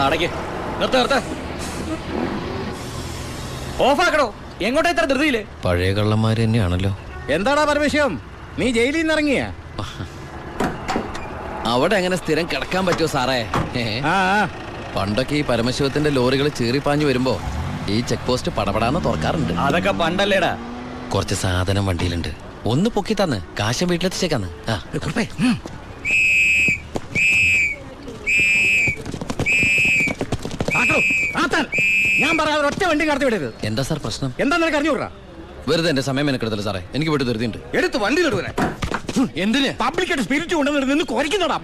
അടയ്ക്ക്. നിർത്ത ഓഫാക്കണോ? എങ്ങോട്ടാ ഇത്ര ധൃതിയില്? പഴയ കള്ളന്മാര് തന്നെയാണല്ലോ. എന്താടാ പരമേശ്വരം, നീ ജയിലിൽ നിന്ന് ഇറങ്ങിയ? അവിടെ എങ്ങനെ സ്ഥിരം കിടക്കാൻ പറ്റുമോ സാറേ? പണ്ടൊക്കെ ഈ പരമശിവത്തിന്റെ ലോറികൾ ചീറിപ്പാഞ്ഞു വരുമ്പോ ഈ ചെക്ക് പോസ്റ്റ് പടപടാന്ന് തുറക്കാറുണ്ട്. അതൊക്കെ പണ്ടല്ലേടാ. കുറച്ച് സാധനം വണ്ടിയിലുണ്ട്, ഒന്ന് പൊക്കി തന്ന് കാശം വീട്ടിലെത്തിച്ചേക്കാന്ന്. ഞാൻ പറയാതെ ഒറ്റ വണ്ടി കടത്തി വിടരുത്. എന്താ സാർ പ്രശ്നം? എന്താ നിനക്ക് അറിഞ്ഞൂടാ? വെറുതെ എന്റെ സമയം മെനക്കെടുത്തല്ലോ സാറേ, എനിക്ക് വീട്ടിൽ ധൃതിയുണ്ട്. എടുത്ത് വണ്ടിയിലിടുവനെ. എന്തിന്? പബ്ലിക്കായിട്ട് സ്പിരിറ്റ് കൊണ്ടുവന്നിട്ട് നിന്ന് കുറയ്ക്കുന്നടാ.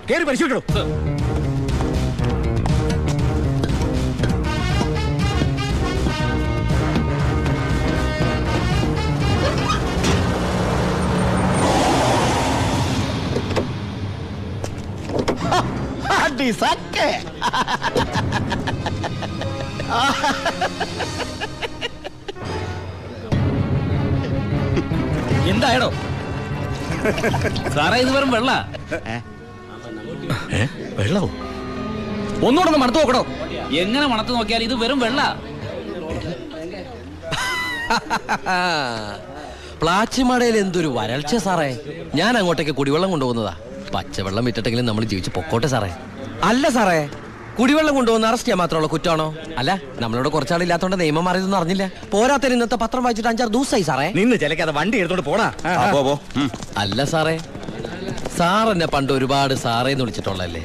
കേറി പരിശോധിക്കണോ? എന്തായടോ സാറേ? ഇത് വെറും വെള്ള. വെള്ളോ? ഒന്നുകൂടെ മണത്ത് നോക്കണോ? എങ്ങനെ മണത്ത് നോക്കിയാൽ ഇത് വെറും വെള്ള. പ്ലാച്ചിമടയിൽ എന്തൊരു വരൾച്ച സാറേ. ഞാൻ അങ്ങോട്ടേക്ക് കുടിവെള്ളം കൊണ്ടുപോകുന്നതാ. പച്ചവെള്ളം വിറ്റിട്ടെങ്കിലും നമ്മൾ ജീവിച്ച് പൊക്കോട്ടെ സാറേ. അല്ല സാറേ, കുടിവെള്ളം കൊണ്ടുപോകുന്ന അറസ്റ്റ് ചെയ്യാൻ മാത്രമുള്ള കുറ്റമാണോ? അല്ല, നമ്മളോട് കുറച്ചാളില്ലാത്തോണ്ട് നിയമം മാറിയതൊന്നും അറിഞ്ഞില്ല. പോരാത്തതിന് ഇന്നത്തെ പത്രം വായിച്ചിട്ട് 5-6 ദിവസമായി സാറേ. നിന്ന് ചിലക്കാതെ വണ്ടി എടുത്തോണ്ട് പോടാ. അല്ല സാറേ, സാർ എന്നെ പണ്ട് ഒരുപാട് സാറേന്ന് വിളിച്ചിട്ടുള്ളല്ലേ,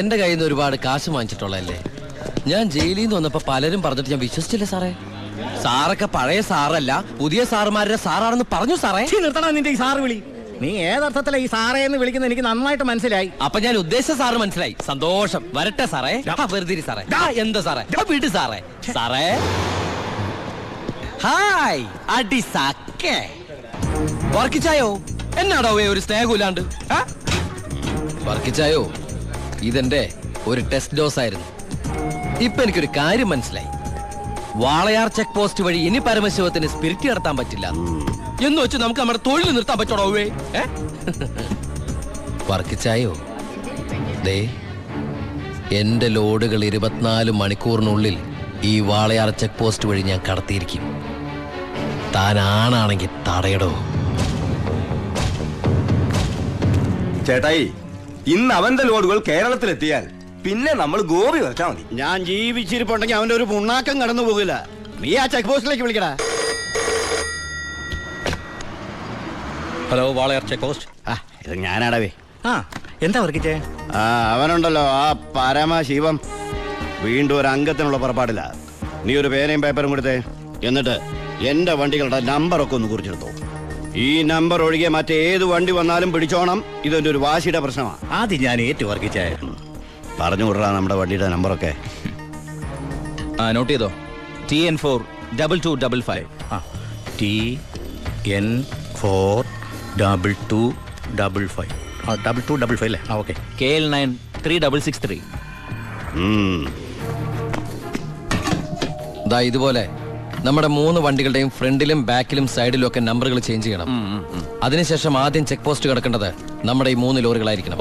എന്റെ കയ്യിൽ നിന്ന് ഒരുപാട് കാശ് വാങ്ങിച്ചിട്ടുള്ളല്ലേ. ഞാൻ ജയിലിൽ നിന്ന് വന്നപ്പോ പലരും പറഞ്ഞിട്ട് ഞാൻ വിശ്വസിച്ചില്ല സാറേ. സാറൊക്കെ പഴയ സാറല്ല, പുതിയ സാറുമാരുടെ സാറാണെന്ന് പറഞ്ഞു സാറേ. നിർത്തണ നിന്റെ ഈ സാറ് വിളി. നീ ഏതർത്ഥത്തിലാ ഈ സാറേ എന്ന് വിളിക്കുന്നത് എനിക്ക് നന്നായിട്ട് മനസ്സിലായി. അപ്പൊ ഞാൻ ഉദ്ദേശിച്ച സാറ് മനസ്സിലായി. സന്തോഷം. വരട്ടെ സാറേ. വെറുതെ സാറേ. എന്താ സാറേ? വീട് സാറേ. സാറേ ഹായ്. അടി സാക്കേ വർക്കിച്ചായോ? എന്നാടോ ഒരു സ്നേഹമില്ലാണ്ട്? വർക്കിച്ചായോ, ഇതെന്റെ ഒരു ടെസ്റ്റ് ഡോസ് ആയിരുന്നു. ഇപ്പൊ എനിക്കൊരു കാര്യം മനസ്സിലായി. വാളയാർ ചെക്ക് പോസ്റ്റ് വഴി ഇനി പരമശിവത്തിന് സ്പിരിറ്റ് നടത്താൻ പറ്റില്ല എന്ന് വെച്ച് നമുക്ക് നമ്മുടെ തൊഴിൽ നിർത്താൻ പറ്റണോ? വർക്കിച്ചായോ, ദേ എന്റെ ലോഡുകൾ 24 മണിക്കൂറിനുള്ളിൽ ഈ വാളയാർ ചെക്ക് പോസ്റ്റ് വഴി ഞാൻ കടത്തിയിരിക്കും. താൻ ആണാണെങ്കിൽ തടയടോ. ചേട്ടായി, ഇന്ന് അവന്റെ ലോഡുകൾ കേരളത്തിലെത്തിയാൽ പിന്നെ നമ്മൾ ഗോപി വെച്ചാൽ മതി. ഞാൻ ജീവിച്ചിരിപ്പുണ്ടെങ്കിൽ അവന്റെ ഒരു പുണ്ണാക്കം കടന്നു പോകില്ല. നീ ആ ചെക്ക് പോസ്റ്റിലേക്ക് വിളിക്കടാ. Hello, Walayar check post. ഇത് ഞാനാടവേ. എന്താ വർക്കിച്ചേ? അവനുണ്ടല്ലോ ആ പരമശിവം, വീണ്ടും ഒരു അംഗത്തിനുള്ള പുറപ്പാടില്ല. നീ ഒരു പേനയും പേപ്പറും കൊടുത്തേ. എന്നിട്ട് എന്റെ വണ്ടികളുടെ നമ്പറൊക്കെ ഒന്ന് കുറിച്ചെടുത്തോ. ഈ നമ്പർ ഒഴികെ മറ്റേത് വണ്ടി വന്നാലും പിടിച്ചോണം. ഇതെന്റെ ഒരു വാശിയുടെ പ്രശ്നമാണ്. ആദ്യം ഞാൻ ഏറ്റു വർക്കിച്ചേ. പറഞ്ഞു വിടറാ നമ്മുടെ വണ്ടിയുടെ നമ്പറൊക്കെ. നോട്ട് ചെയ്തോ. TN4 2255. TN4 2255. 2255 അല്ലേ? ഓക്കെ. KL9 3663. ദാ ഇതുപോലെ നമ്മുടെ 3 വണ്ടികളുടെയും ഫ്രണ്ടിലും ബാക്കിലും സൈഡിലും ഒക്കെ നമ്പറുകൾ ചേഞ്ച് ചെയ്യണം. അതിനുശേഷം ആദ്യം ചെക്ക് പോസ്റ്റ് കിടക്കേണ്ടത് നമ്മുടെ ഈ 3 ലോറികളായിരിക്കണം.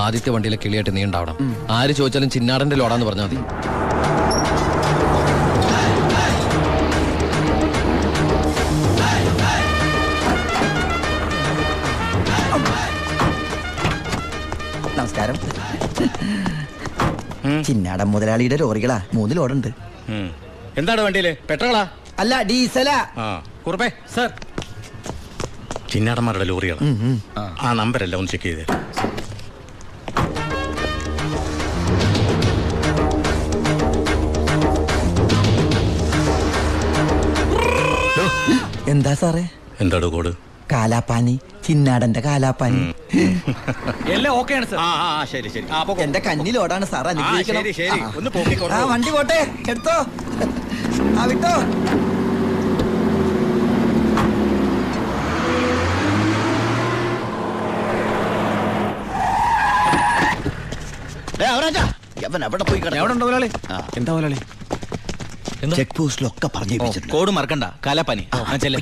ആദ്യത്തെ വണ്ടിയിലെ കിളിയായിട്ട് നീ ഉണ്ടാവണം. ആര് ചോദിച്ചാലും ചിന്നാടന്റെ ലോഡാന്ന് പറഞ്ഞാൽ മതി. നമസ്കാരം. ചിന്നാടൻ മുതലാളിയുടെ ലോറികളാ, 3 ലോഡുണ്ട്. എന്താണ് വണ്ടിയില്? പെട്രോളാ? അല്ല, ഡീസലാ. കുറുപ്പേ സർ, ചിന്നാടന്മാരുടെ ലോറികളാ. ആ നമ്പരല്ല, ഒന്ന് ചെക്ക് ചെയ്തേ. എന്താ സാറേ? എന്താടോ കോഡ്? കാലാപ്പാനി, ചിന്നാടന്റെ കാലാപ്പാനി. എല്ലാം ഓക്കെയാണ് സർ. ശരി ശരി. എന്റെ കന്നിലോടാണ് സാർ, അനുഗ്രഹിക്കണം. ശരി ശരി, ഒന്ന് പോക്കിക്കോ. വണ്ടി പോട്ടെ, എടുത്തോ. വിട്ടോ. ചെക്ക് പോസ്റ്റിലൊക്കെ പറഞ്ഞു. കോഡ് മറക്കണ്ട. കാലാപ്പാനി. ശരി.